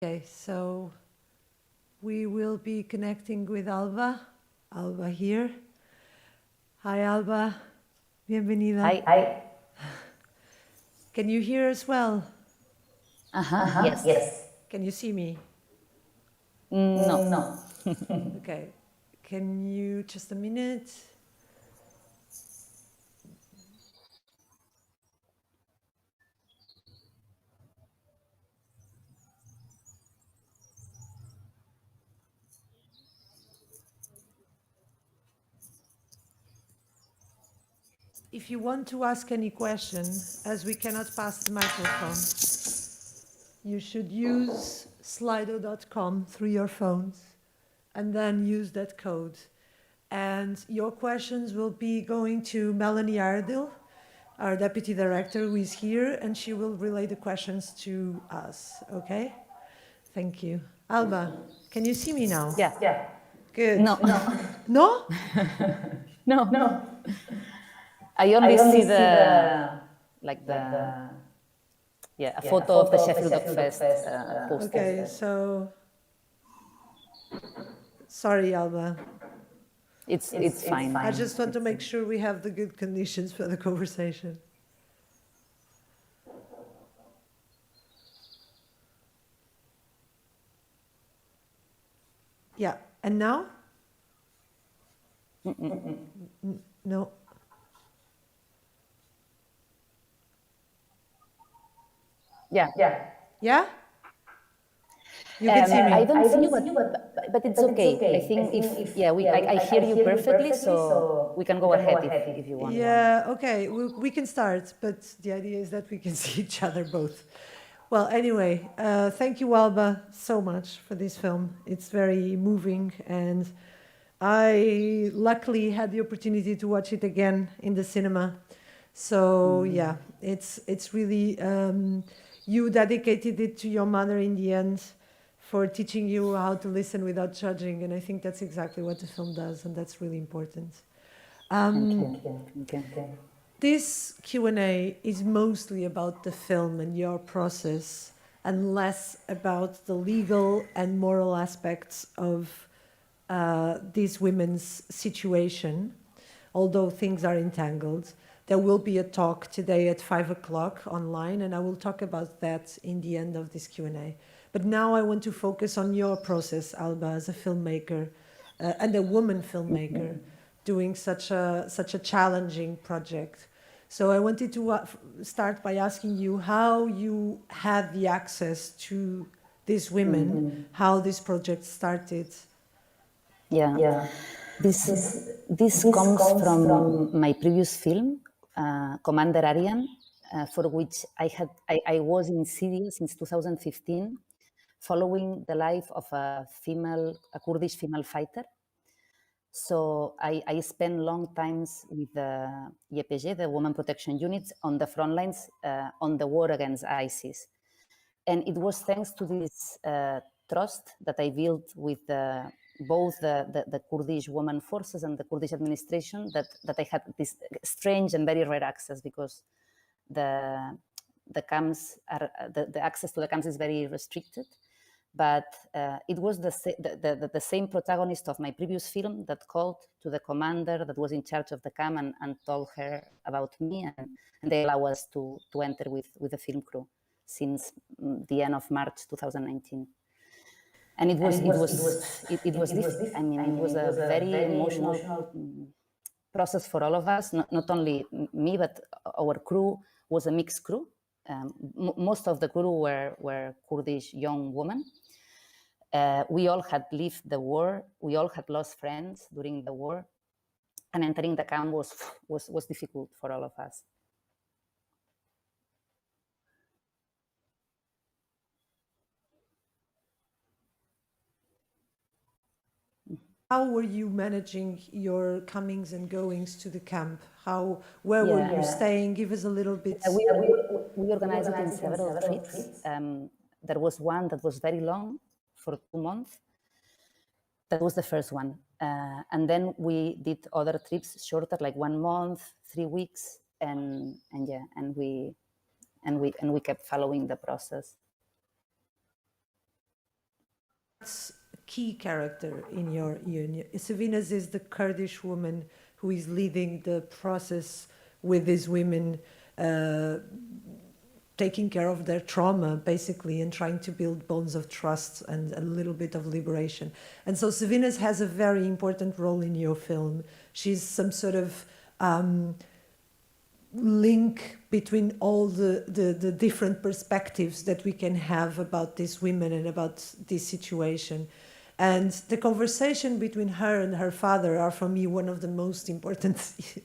Okay, so we will be connecting with Alba. Alba here. Hi, Alba. Bienvenida. Hi. Can you hear us well? Yes. Can you see me? No. Okay. Can you just a minute? If you want to ask any question, as we cannot pass the microphone, you should use slido.com through your phones and then use that code. And your questions will be going to Melanie Ardil, our deputy director, who is here, and she will relay the questions to us, okay? Thank you. Alba, can you see me now? Yeah. Good. No. No? No. I only see a photo of the Sheffield DocFest poster. Okay, so sorry, Alba. It's fine. I just want to make sure we have the good conditions for the conversation. Yeah, and now? No. Yeah. Yeah? You can see me. I don't see you, but it's okay. I think I hear you perfectly, so we can go ahead if you want. Yeah, okay, we can start, but the idea is that we can see each other both. Well, anyway, thank you, Alba, so much for this film. It's very moving, and I luckily had the opportunity to watch it again in the cinema. So yeah, it's really you dedicated it to your mother in the end for teaching you how to listen without judging, and I think that's exactly what the film does, and that's really important. Thank you. This Q&A is mostly about the film and your process, and less about the legal and moral aspects of these women's situation, although things are entangled. There will be a talk today at 5 o'clock online, and I will talk about that in the end of this Q&A. But now I want to focus on your process, Alba, as a filmmaker and a woman filmmaker doing such a challenging project. So I wanted to start by asking you how you had the access to these women, how this project started. Yeah. This comes from my previous film, Commander Aryan, for which I was in Syria since 2015, following the life of a Kurdish female fighter. So I spent long times with the YPG, the Women Protection Units, on the front lines on the war against ISIS. And it was thanks to this trust that I built with both the Kurdish women forces and the Kurdish administration that I had this strange and very rare access, because the camps are the access to the camps is very restricted. But it was the same protagonist of my previous film that called to the commander that was in charge of the camp and told her about me, and they allow us to enter with the film crew since the end of March 2019. And it was difficult. I mean, it was a very emotional process for all of us, not only me, but our crew was a mixed crew. Most of the crew were Kurdish young women. We all had lived the war. We all had lost friends during the war, and entering the camp was difficult for all of us. How were you managing your comings and goings to the camp? Where were you staying? Give us a little bit. We organized it in several trips. There was one that was very long, for 2 months. That was the first one. And then we did other trips shorter, like 1 month, 3 weeks, and we kept following the process. key character in your union. Savines is the Kurdish woman who is leading the process with these women, taking care of their trauma, basically, and trying to build bonds of trust and a little bit of liberation. And so Savines has a very important role in your film. She's some sort of link between all the different perspectives that we can have about these women and about this situation. And the conversation between her and her father are, for me, one of the most important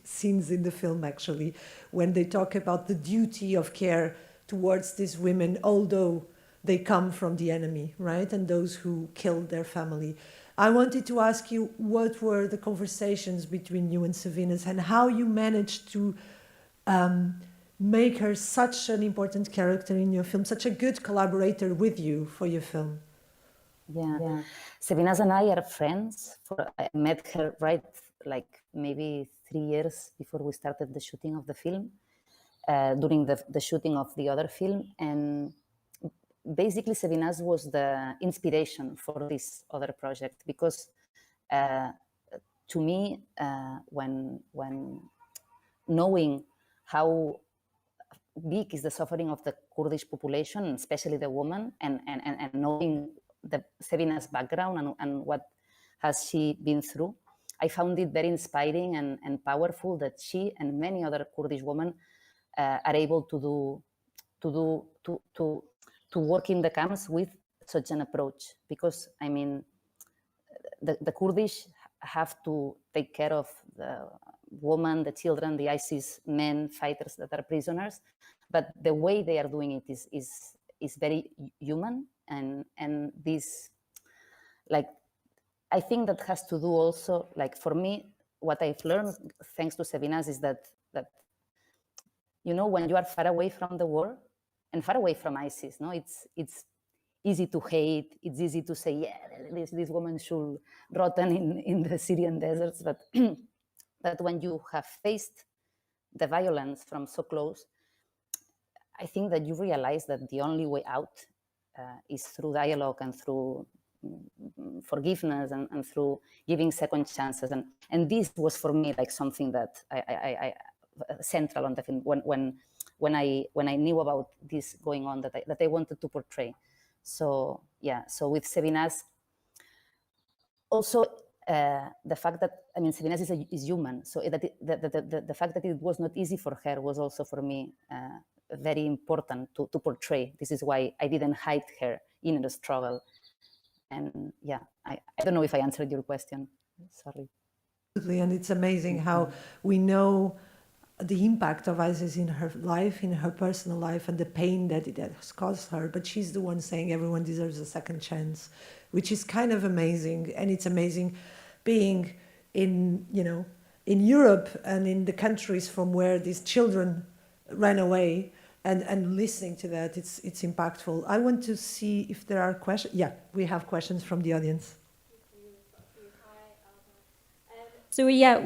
scenes in the film, actually, when they talk about the duty of care towards these women, although they come from the enemy, right? And those who killed their family. I wanted to ask you, what were the conversations between you and Savines, and how you managed to make her such an important character in your film, such a good collaborator with you for your film? Yeah. Savines and I are friends. I met her like maybe 3 years before we started the shooting of the film, during the shooting of the other film. And basically Savines was the inspiration for this other project, because to me, when knowing how big is the suffering of the Kurdish population, especially the woman, and knowing the Savines' background and what has she been through, I found it very inspiring and powerful that she and many other Kurdish women are able to work in the camps with such an approach. Because I mean, the Kurdish have to take care of the women, the children, the ISIS men fighters that are prisoners, but the way they are doing it is very human, and this, like, I think that has to do also, like, for me, what I've learned thanks to Savines is that you know, when you are far away from the war and far away from ISIS, no, it's easy to hate. It's easy to say, yeah, this woman should rotten in the Syrian deserts, but but when you have faced the violence from so close, I think that you realize that the only way out is through dialogue and through forgiveness and through giving second chances. And this was for me like something that I central on the film when I knew about this going on that I wanted to portray. So yeah, so with Savines, also the fact that, I mean, Savines is human, so the fact that it was not easy for her was also for me very important to portray. This is why I didn't hide her in the struggle. And yeah, I don't know if I answered your question. Sorry. And it's amazing how we know the impact of ISIS in her life, in her personal life, and the pain that it has caused her. But she's the one saying everyone deserves a second chance, which is kind of amazing. And it's amazing being in, you know, in Europe and in the countries from where these children ran away, and listening to that, it's impactful. I want to see if there are questions. Yeah, we have questions from the audience. So yeah,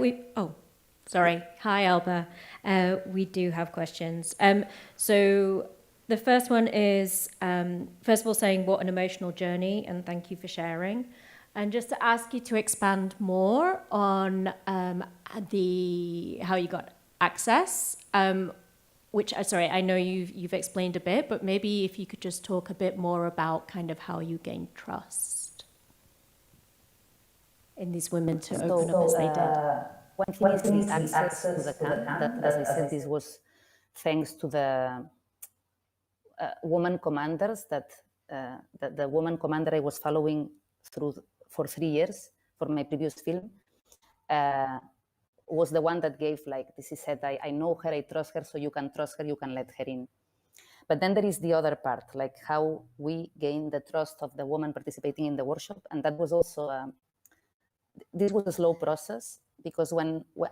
sorry. Hi, Alba. We do have questions. So the first one is, first of all, saying what an emotional journey, and thank you for sharing. And just to ask you to expand more on how you got access, which, sorry, I know you've explained a bit, but maybe if you could just talk a bit more about kind of how you gained trust in these women to open up as they did. One thing is this access to the camp, that, as I said, this was thanks to the woman commanders that the woman commander I was following for 3 years for my previous film was the one that gave, like, this is said, I know her, I trust her, so you can trust her, you can let her in. But then there is the other part, like how we gain the trust of the woman participating in the workshop. And that was also, this was a slow process, because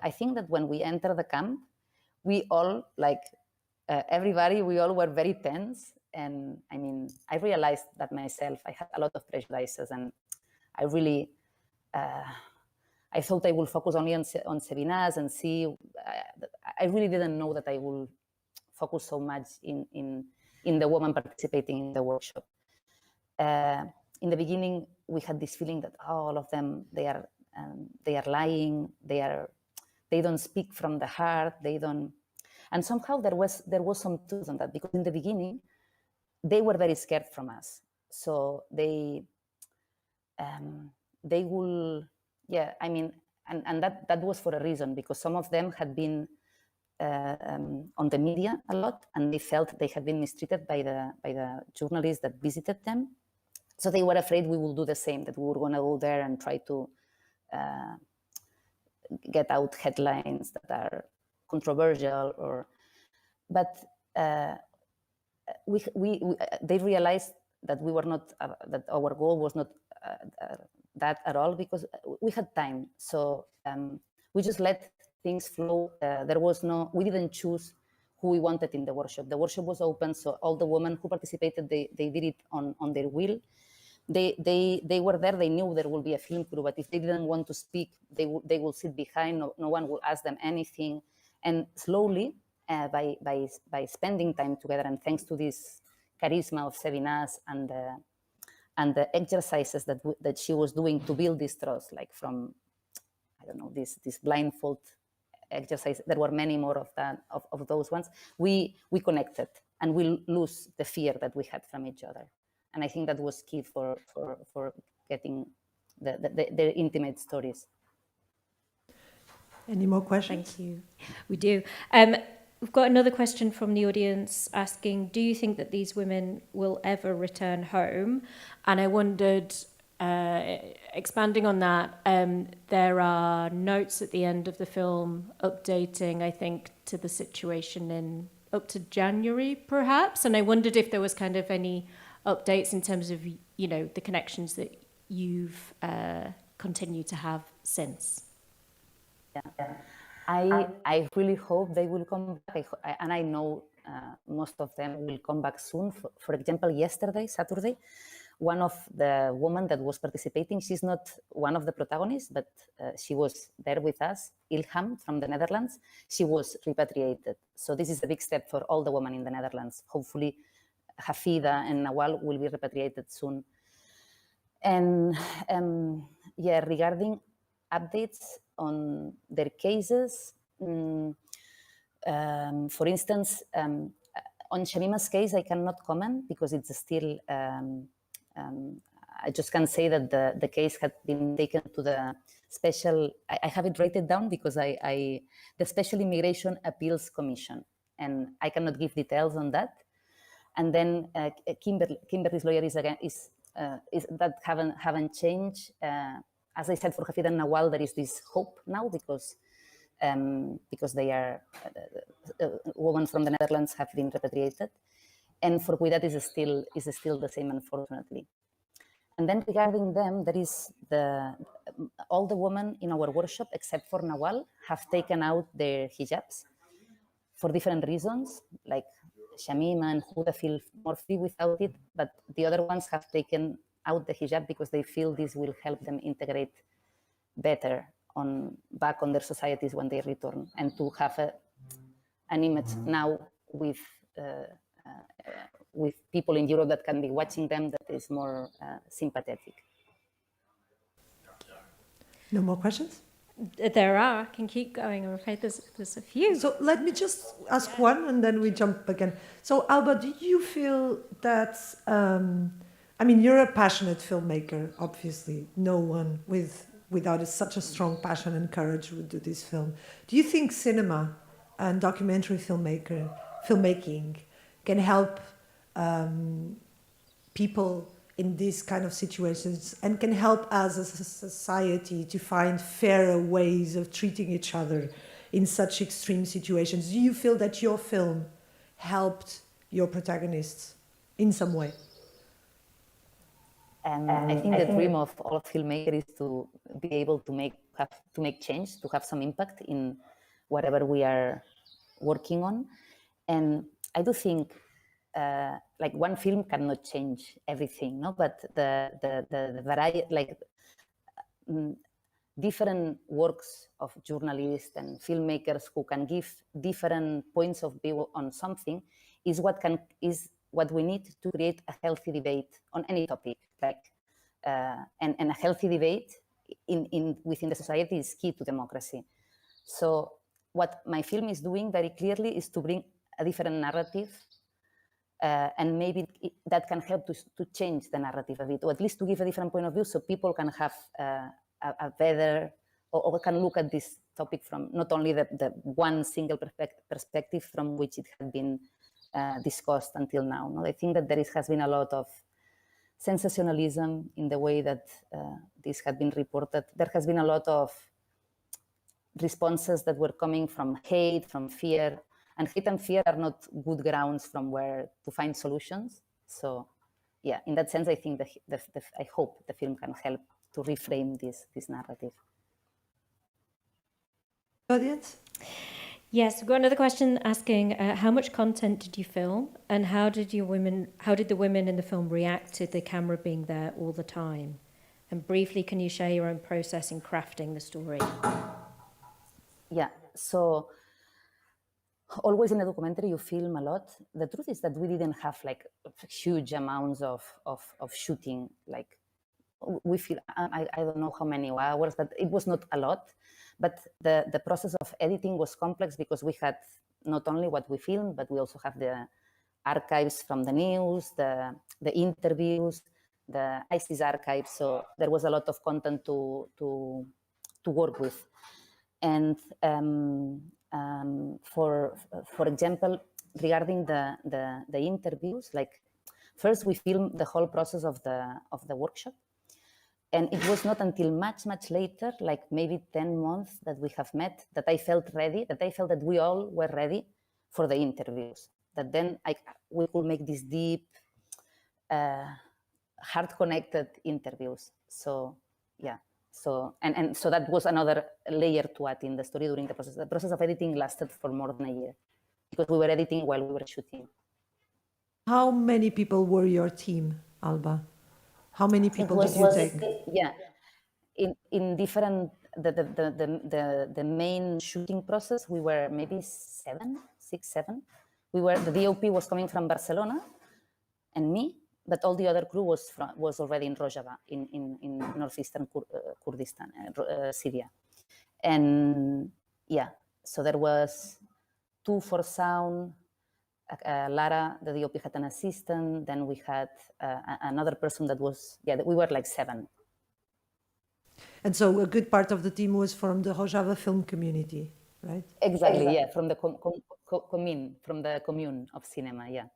I think that when we enter the camp, we all, like everybody, we all were very tense. And I mean, I realized that myself, I had a lot of prejudices, and I really, I thought I would focus only on Savines and see, I really didn't know that I would focus so much in the woman participating in the workshop. In the beginning, we had this feeling that all of them, they are lying, they don't speak from the heart, they don't. And somehow there was some truth on that, because in the beginning, they were very scared from us. So they will, yeah, I mean, and that was for a reason, because some of them had been on the media a lot, and they felt they had been mistreated by the journalists that visited them. So they were afraid we will do the same, that we were going to go there and try to get out headlines that are controversial, but they realized that we were not, that our goal was not that at all, because we had time. So we just let things flow. We didn't choose who we wanted in the workshop. The workshop was open, so all the women who participated, they did it on their will. They were there, they knew there will be a film crew, but if they didn't want to speak, they will sit behind, no one will ask them anything. And slowly, by spending time together, and thanks to this charisma of Savines and the exercises that she was doing to build this trust, like from, I don't know, this blindfold exercise, there were many more of those ones, we connected, and we lose the fear that we had from each other. And I think that was key for getting the intimate stories. Any more questions? Thank you. We do. We've got another question from the audience asking, do you think that these women will ever return home? And I wondered, expanding on that, there are notes at the end of the film updating, I think, to the situation in up to January, perhaps. And I wondered if there was kind of any updates in terms of, the connections that you've continued to have since. Yeah. I really hope they will come back, and I know most of them will come back soon. For example, Saturday, one of the women that was participating, she's not one of the protagonists, but she was there with us, Ilham from the Netherlands. She was repatriated. So this is a big step for all the women in the Netherlands. Hopefully, Hafida and Nawal will be repatriated soon. And regarding updates on their cases, for instance, on Shamima's case, I cannot comment because it's still, I just can say that the case had been taken to the special, I have it rated down because the Special Immigration Appeals Commission, and I cannot give details on that. And then Kimberly's lawyer is that haven't changed. As I said, for Hafid and Nawal, there is this hope now because they are women from the Netherlands have been repatriated, and for Guidat is still the same, unfortunately. And then regarding them, there is all the women in our workshop except for Nawal have taken out their hijabs for different reasons, like Shamima and Huda feel more free without it, but the other ones have taken out the hijab because they feel this will help them integrate better back on their societies when they return, and to have an image now with people in Europe that can be watching them that is more sympathetic. No more questions? There are. I can keep going. I'm afraid there's a few. So let me just ask one and then we jump again. So Alba, do you feel that, you're a passionate filmmaker, obviously. No one without such a strong passion and courage would do this film. Do you think cinema and documentary filmmaking can help people in these kind of situations and can help us as a society to find fairer ways of treating each other in such extreme situations? Do you feel that your film helped your protagonists in some way? And I think the dream of all filmmakers is to be able to make change, to have some impact in whatever we are working on. And I do think like one film cannot change everything, no? But the variety, like different works of journalists and filmmakers who can give different points of view on something is what we need to create a healthy debate on any topic. Like and a healthy debate within the society is key to democracy. So what my film is doing very clearly is to bring a different narrative, and maybe that can help to change the narrative a bit, or at least to give a different point of view so people can have a better, or can look at this topic from not only the one single perspective from which it had been discussed until now. No? I think that there has been a lot of sensationalism in the way that this had been reported. There has been a lot of responses that were coming from hate, from fear, and hate and fear are not good grounds from where to find solutions. So, yeah, in that sense, I think I hope the film can help to reframe this narrative. Audience? Yes, we've got another question asking, how much content did you film, and how did the women in the film react to the camera being there all the time? And briefly, can you share your own process in crafting the story? Yeah, so always in a documentary you film a lot. The truth is that we didn't have like huge amounts of shooting. Like we feel, I don't know how many hours, but it was not a lot. But the process of editing was complex because we had not only what we filmed, but we also have the archives from the news, the interviews, the ISIS archives. So there was a lot of content to work with. And for example, regarding the interviews, like first we filmed the whole process of the workshop. And it was not until much later, like maybe 10 months that we have met, that I felt ready, that I felt that we all were ready for the interviews. That then we could make these deep, heart-connected interviews. So, yeah. So, and so that was another layer to add in the story during the process. The process of editing lasted for more than a year because we were editing while we were shooting. How many people were your team, Alba? How many people did you take? Yeah, in different, the main shooting process, we were maybe 6, 7. The DOP was coming from Barcelona and me, but all the other crew was already in Rojava, in northeastern Kurdistan, Syria. And yeah, so there was 2 for sound. Lara, the DOP, had an assistant. Then we had another person that was, we were like 7. And so a good part of the team was from the Rojava film community, right? Exactly. Yeah, from the commune of cinema, yeah.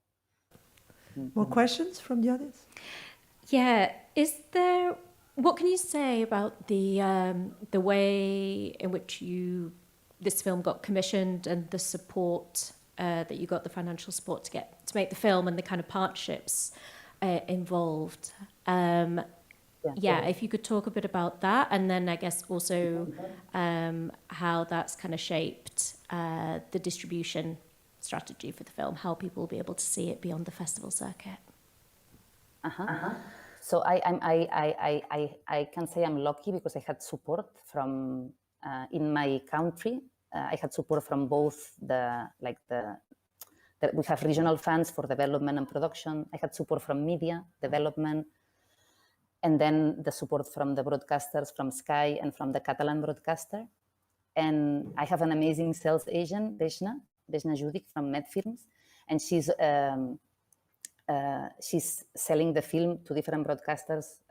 Mm-hmm. More questions from the audience? Yeah, what can you say about the way in which this film got commissioned and the support that you got, the financial support to make the film, and the kind of partnerships involved? If you could talk a bit about that, and then I guess also how that's kind of shaped the distribution strategy for the film, how people will be able to see it beyond the festival circuit. So I can say I'm lucky because I had support from in my country. I had support from both we have regional funds for development and production. I had support from media development, and then the support from the broadcasters, from Sky and from the Catalan broadcaster. And I have an amazing sales agent, Bejna Judic from Medfilms, and she's selling the film to different broadcasters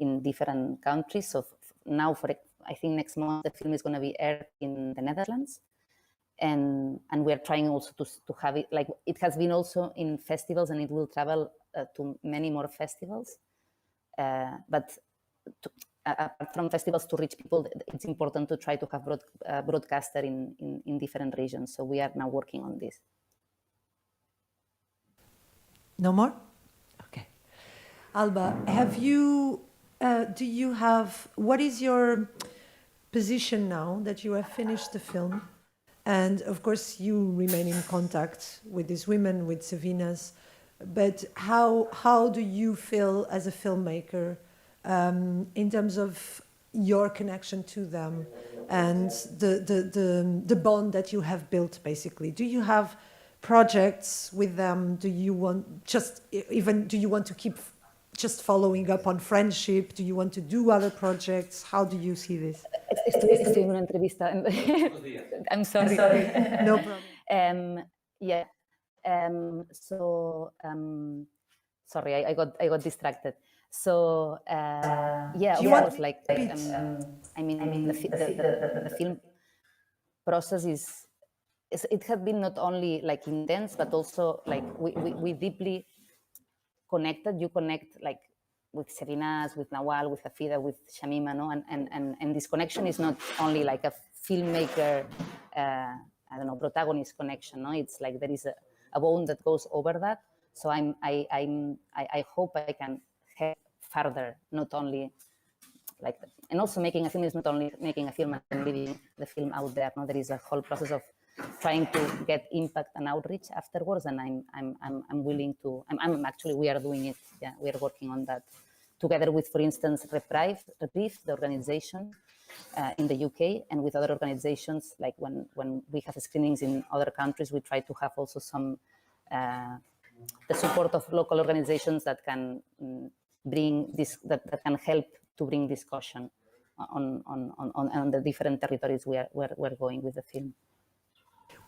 in different countries. So now, I think next month, the film is going to be aired in the Netherlands. And we are trying also to have it, like it has been also in festivals, and it will travel to many more festivals. But apart from festivals, to reach people, it's important to try to have broadcaster in different regions. So we are now working on this. No more? Okay. Alba, what is your position now that you have finished the film? And of course, you remain in contact with these women, with Savines. But how do you feel as a filmmaker in terms of your connection to them and the bond that you have built, basically? Do you have projects with them? Do you want to keep just following up on friendship? Do you want to do other projects? How do you see this? Estoy en una entrevista. I'm sorry. No problem. Yeah. Sorry, I got distracted. So yeah, Do you of want course, to like repeat? I mean, the film process it had been not only like intense, but also like we deeply connected. You connect like with Savines, with Nawal, with Hafida, with Shamima, no? And this connection is not only like a filmmaker, I don't know, protagonist connection, no? It's like there is a bone that goes over that. So I hope I can help further, not only like, and also making a film is not only making a film and leaving the film out there. No, there is a whole process of trying to get impact and outreach afterwards. And I'm willing to. I'm actually, we are doing it. Yeah, we are working on that together with, for instance, Reprieve, the organization in the UK, and with other organizations. Like when we have screenings in other countries, we try to have also some the support of local organizations that can bring this, that can help to bring discussion on the different territories we're going with the film.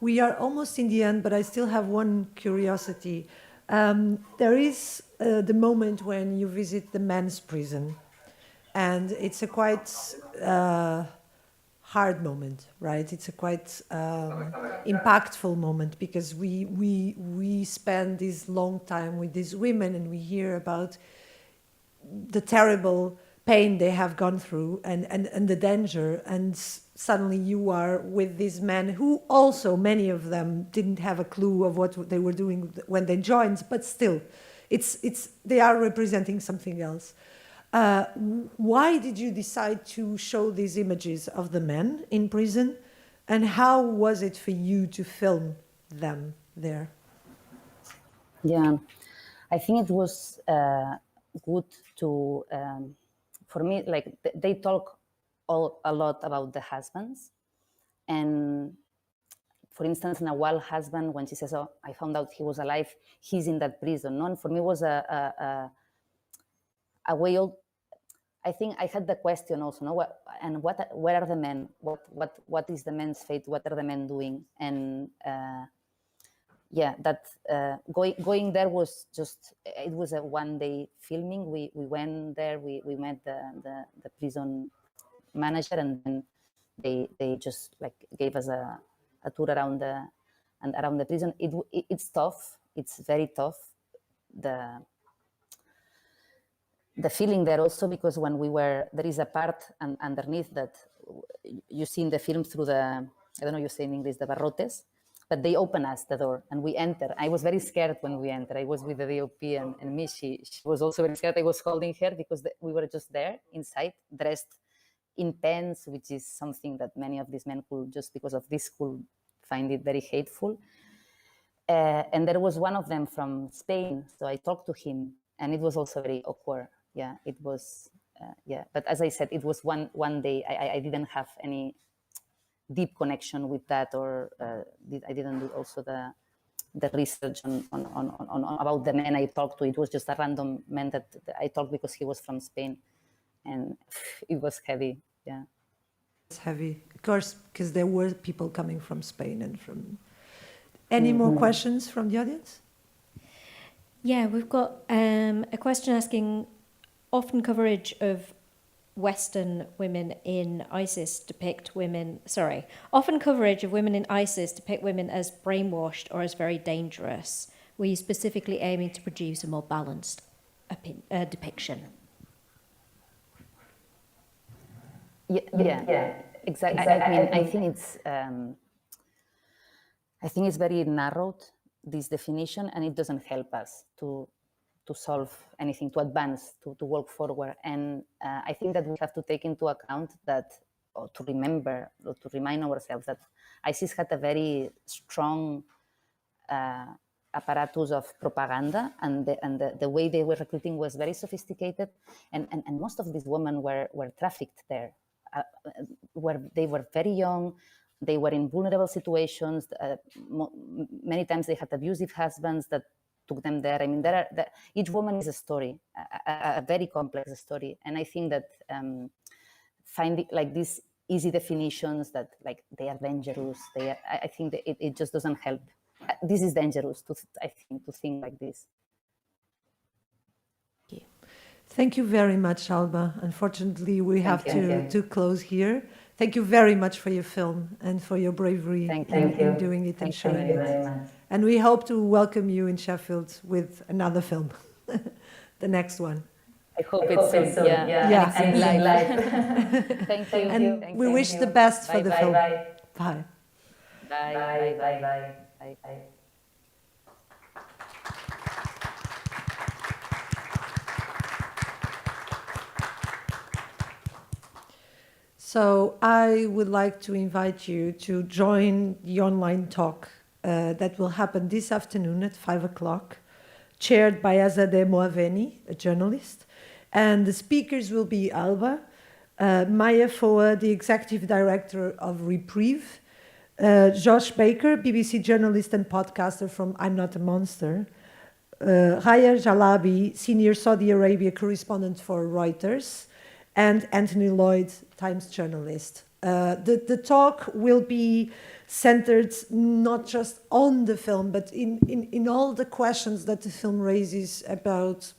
We are almost in the end, but I still have one curiosity. There is the moment when you visit the men's prison, and it's a quite hard moment, right? It's a quite impactful moment, because we spend this long time with these women, and we hear about the terrible pain they have gone through, and the danger, and suddenly you are with these men who also, many of them didn't have a clue of what they were doing when they joined, but still they are representing something else. Why did you decide to show these images of the men in prison, and how was it for you to film them there? Yeah, I think it was good to, for me, like they talk a lot about the husbands. And for instance, Nawal's husband, when she says, "Oh, I found out he was alive," he's in that prison. No? And for me, it was a way of, I think I had the question also, no? Where are the men? What is the men's fate? What are the men doing? And yeah, that going there was just, it was a one-day filming. We went there, we met the prison manager, and then they just like gave us a tour around the prison. It's tough. It's very tough. The feeling there also, because when we were, there is a part underneath that you see in the film through the, I don't know you say in English, the barrotes, but they open us the door and we enter. I was very scared when we entered. I was with the DOP and me. She was also very scared. I was holding her because we were just there inside, dressed in pants, which is something that many of these men could, just because of this, could find it very hateful. And there was one of them from Spain, so I talked to him, and it was also very awkward. Yeah, it was. Yeah, but as I said, it was one day. I didn't have any deep connection with that, or I didn't do also the research on about the man I talked to. It was just a random man that I talked because he was from Spain, and it was heavy. Yeah, it's heavy, of course, because there were people coming from Spain and from. Any more questions from the audience? Yeah, we've got a question asking, often coverage of Western women in ISIS depict women, often coverage of women in ISIS depict women as brainwashed or as very dangerous. Were you specifically aiming to produce a more balanced depiction? Yeah, exactly. I mean, I think it's very narrowed, this definition, and it doesn't help us to solve anything, to advance, to walk forward. And I think that we have to take into account that, or to remember, or to remind ourselves that ISIS had a very strong apparatus of propaganda, and the way they were recruiting was very sophisticated, and most of these women were trafficked there, where they were very young. They were in vulnerable situations. Many times they had abusive husbands that took them there. I mean, each woman is a story, a very complex story. And I think that finding like these easy definitions that like they are dangerous, I think that it just doesn't help. This is dangerous, I think, to think like this. Thank you very much, Alba. Unfortunately, we have to close here. Thank you very much for your film and for your bravery in doing it and showing it. Very much. And we hope to welcome you in Sheffield with another film, the next one. I hope it's soon. Yeah. And live. Thank you. And we wish the best for the film. Bye. Bye. Bye. So I would like to invite you to join the online talk that will happen this afternoon at 5 o'clock, chaired by Azadeh Moaveni, a journalist. And the speakers will be Alba, Maya Foa, the executive director of Reprieve, Josh Baker, BBC journalist and podcaster from I'm Not a Monster, Raya Jalabi, senior Saudi Arabia correspondent for Reuters, and Anthony Lloyd, Times journalist. The talk will be centered not just on the film, but in all the questions that the film raises about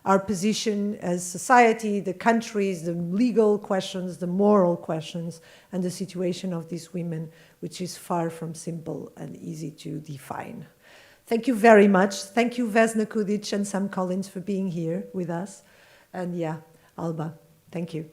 our position as society, the countries, the legal questions, the moral questions, and the situation of these women, which is far from simple and easy to define. Thank you very much. Thank you, Vesna Kudic and Sam Collins, for being here with us. And Alba, thank you.